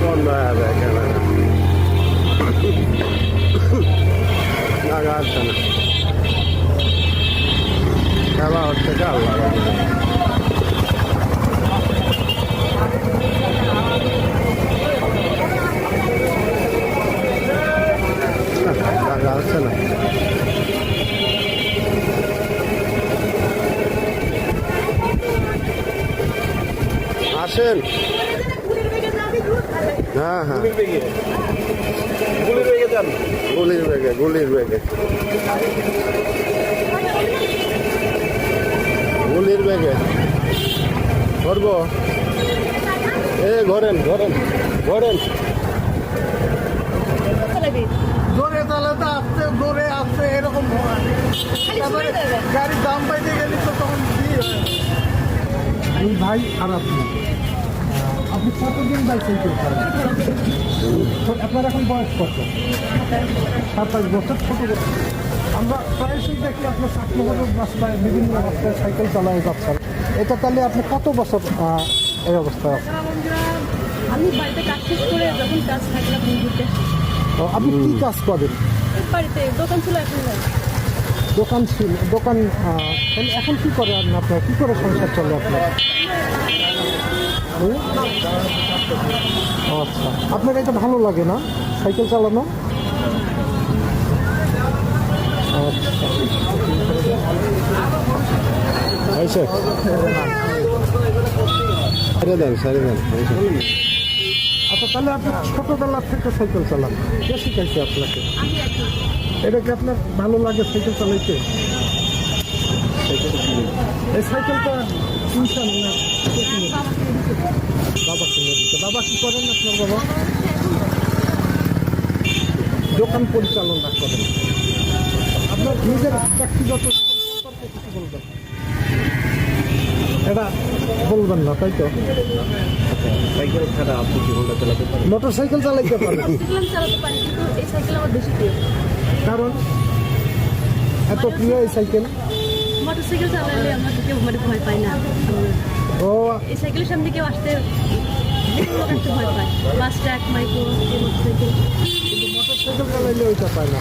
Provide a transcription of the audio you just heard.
বন্ধ হয়ে যাবে ক্যামেরা, লাগা হচ্ছে না, খেলা হচ্ছে চাল লাগা হচ্ছে না। আসেন, হ্যাঁ হ্যাঁ, গুলির বেগে যান, গুলির বেগে, গুলির বেগে, গুলির বেগে ধরবো। ঘোরেন ঘোরেন ঘোরেন, জোরে চালাতে আসতে জোরে আসতে এরকম হয়। তারপরে গাড়ির দাম পাইতে গেলে তো তখন এই ভাই আর আপনি কতদিন বাইসাইকেল করেন? আপনার এখন বয়স কত? 27 বছর। ছোট বছর আমরা প্রায়শই দেখি আপনার চাকরিগত রাস্তায় বিভিন্ন রাস্তায় সাইকেল চালায় যাচ্ছেন। এটা তাহলে আপনি কত বছর এই অবস্থায় আছেন? আমি বাড়িতে কাজ শেষ করে যখন কাজ থাকলে ঘুরতে। আপনি কি কাজ করেন? বাড়িতে দোকান ছিল, এখন নাই। দোকান ছিল, দোকান এখন কি করে আপনার? কি করে সংসার চলে আপনার? আচ্ছা, আপনার এটা ভালো লাগে না সাইকেল চালানো? আচ্ছা সারে দেন, সারে দেন। আচ্ছা, তাহলে আপনি ছোটবেলার থেকে সাইকেল চালান? কে শিখাইছে আপনাকে? এটা কি আপনার ভালো লাগে সাইকেল চালাইতে? এই সাইকেলটা কিনছেন না? বাবা কিনে দিচ্ছে। বাবা কি করেন আপনার বাবা? দোকান পরিচালনা করেন। আপনার নিজের ব্যক্তিগত সম্পর্কে কিছু বলবেন? এটা বলবেন না, তাই তো? সাইকেল ছাড়া আপনি কি হোন্ডা চালাতে পারেন? মোটর সাইকেল চালাইতে পারেন? চালাতে পারি, কিন্তু এই সাইকেল আমার বেশি প্রিয়। কারণ এত প্রিয় এই সাইকেল? মোটর সাইকেল চালালে আমরা কেউ ভয় পাই না। ও, এই সাইকেলের সামনে কেউ আসতে ভয় পায়। বাস, ট্রাক, মাইক্রো, মোটর সাইকেল। কিন্তু মোটর সাইকেল চালাইলে ওইটা পায় না।